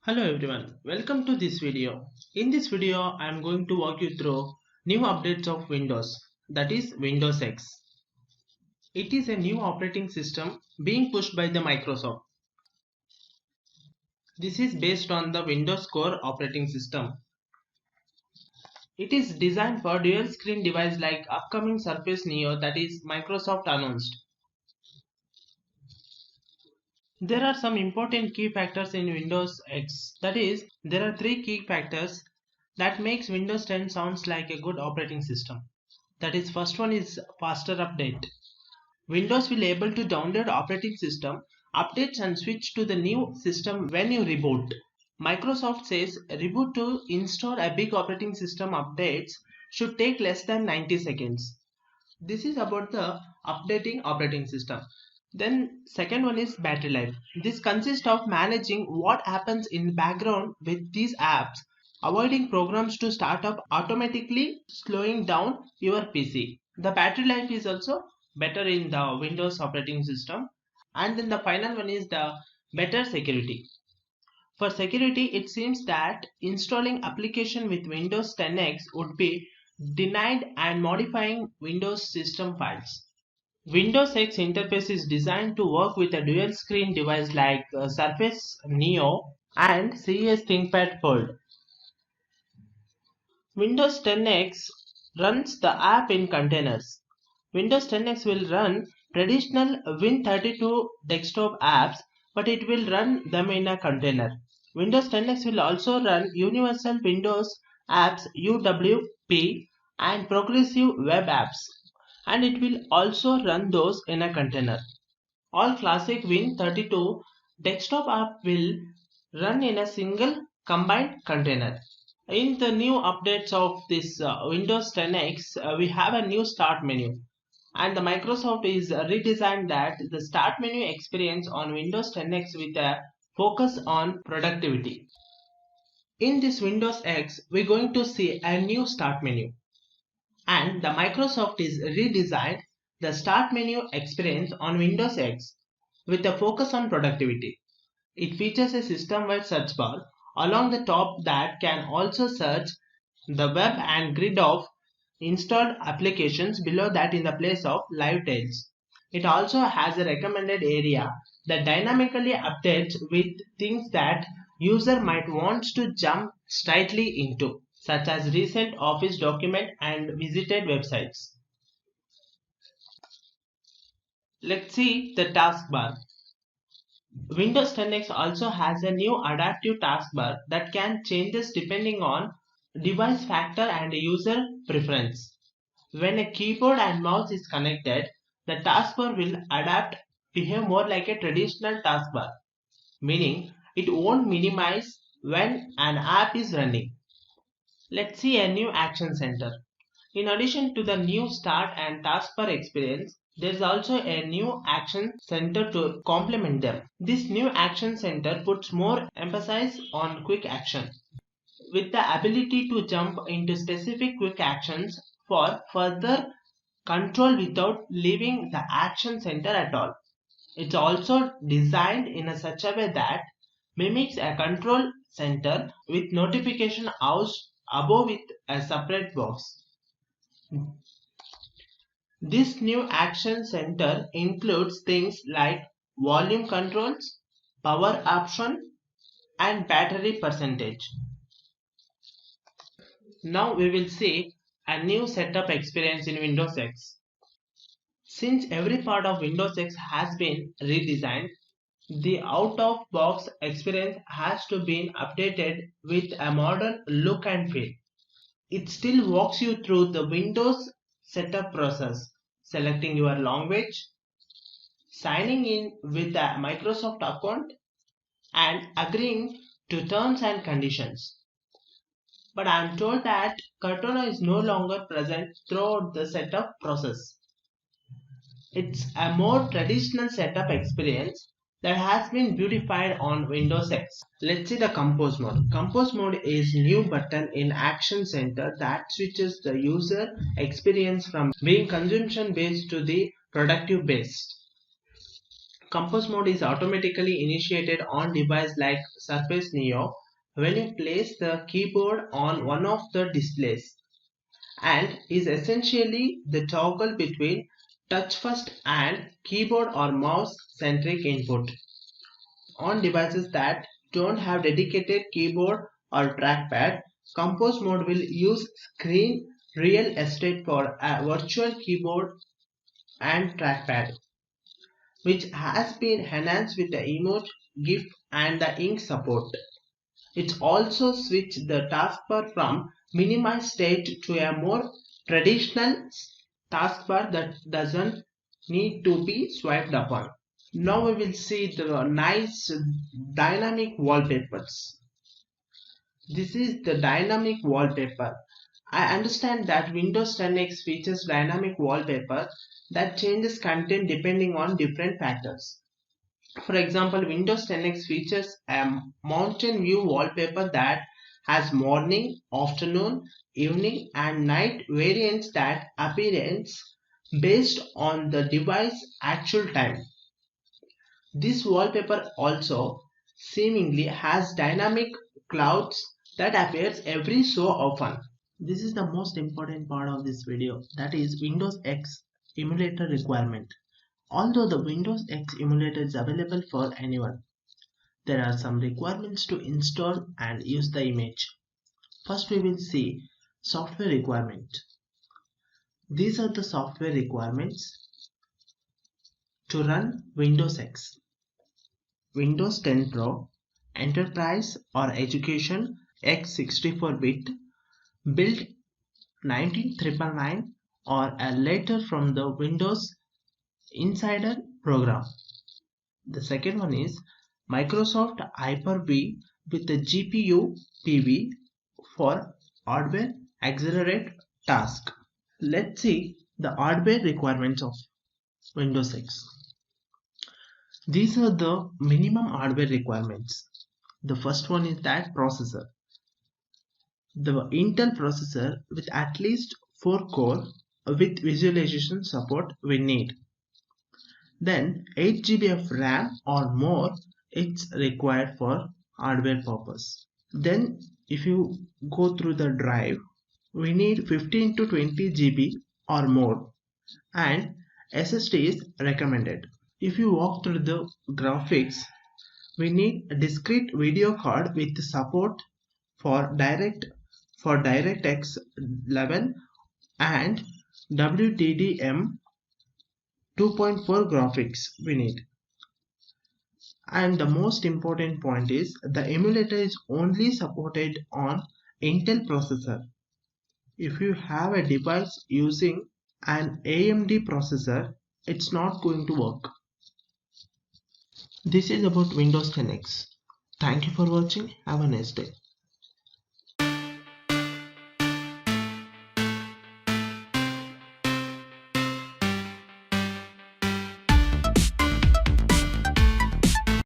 Hello everyone, welcome to this video. In this video, I am going to walk you through new updates of Windows, that is Windows X. It is a new operating system being pushed by the Microsoft. This is based on the Windows Core operating system. It is designed for dual screen device like upcoming Surface Neo that is Microsoft announced. There are some important key factors in Windows X. That is, there are three key factors that makes Windows 10 sounds like a good operating system. That is, first one is faster update. Windows will able to download operating system updates and switch to the new system when you reboot. Microsoft says reboot to install a big operating system updates should take less than 90 seconds. This is about the updating operating system. Then second one is battery life. This consists of managing what happens in the background with these apps, avoiding programs to start up automatically, slowing down your PC. The battery life is also better in the Windows operating system. And then the final one is the better security. For security, it seems that installing application with Windows 10X would be denied and modifying Windows system files. Windows X interface is designed to work with a dual screen device like Surface Neo and CES ThinkPad Fold. Windows 10X runs the app in containers. Windows 10X will run traditional Win32 desktop apps, but it will run them in a container. Windows 10X will also run Universal Windows Apps UWP and Progressive Web Apps, and it will also run those in a container. All classic Win32 desktop app will run in a single combined container. In the new updates of this Windows 10X, we have a new start menu, and the Microsoft is redesigned that the start menu experience on Windows 10X with a focus on productivity. In this Windows X, we're going to see a new start menu, and the Microsoft is redesigned the start menu experience on Windows X with a focus on productivity. It features a system-wide search bar along the top that can also search the web and grid of installed applications below that in the place of live tails. It also has a recommended area that dynamically updates with things that user might want to jump straightly into, such as recent Office document and visited websites. Let's see the taskbar. Windows 10X also has a new adaptive taskbar that can changes depending on device factor and user preference. When a keyboard and mouse is connected, the taskbar will behave more like a traditional taskbar, meaning it won't minimize when an app is running. Let's see a new action center. In addition to the new start and taskbar experience, there is also a new action center to complement them. This new action center puts more emphasis on quick action, with the ability to jump into specific quick actions for further control without leaving the action center at all. It's also designed in such a way that mimics a control center with notification housed above with a separate box. This new action center includes things like volume controls, power option, and battery percentage. Now we will see a new setup experience in Windows X. Since every part of Windows X has been redesigned, the out-of-box experience has to be updated with a modern look and feel. It still walks you through the Windows setup process, selecting your language, signing in with a Microsoft account, and agreeing to terms and conditions. But I am told that Cortana is no longer present throughout the setup process. It's a more traditional setup experience that has been beautified on Windows X. Let's see the Compose mode. Compose mode is new button in Action Center that switches the user experience from being consumption based to the productive based. Compose mode is automatically initiated on device like Surface Neo when you place the keyboard on one of the displays, and is essentially the toggle between touch first and keyboard or mouse centric input. On devices that don't have dedicated keyboard or trackpad, Compose mode will use screen real estate for a virtual keyboard and trackpad, which has been enhanced with the emoji, GIF, and the ink support. It also switched the taskbar from minimized state to a more traditional taskbar that doesn't need to be swiped upon. Now we will see the nice dynamic wallpapers. This is the dynamic wallpaper. I understand that Windows 10X features dynamic wallpaper that changes content depending on different factors. For example, Windows 10X features a mountain view wallpaper that has morning, afternoon, evening, and night variants that appearance based on the device actual time. This wallpaper also seemingly has dynamic clouds that appears every so often. This is the most important part of this video, that is Windows X emulator requirement. Although the Windows X emulator is available for anyone, there are some requirements to install and use the image. First we will see software requirement. These are the software requirements to run Windows X. Windows 10 Pro, Enterprise or Education X 64-bit, build 19999 or a later from the Windows Insider program. The second one is Microsoft Hyper-V with the GPU PV for hardware accelerate task. Let's see the hardware requirements of Windows X. These are the minimum hardware requirements. The first one is that processor. The Intel processor with at least 4 core with visualization support we need. Then 8 GB of RAM or more it's required for hardware purpose. Then if you go through the drive, we need 15 to 20 GB or more, and SSD is recommended. If you walk through the graphics, we need a discrete video card with support for DirectX 11 and WDDM 2.4 graphics we need. And the most important point is the emulator is only supported on Intel processor. If you have a device using an AMD processor, it's not going to work. This is about Windows 10X. Thank you for watching. Have a nice day.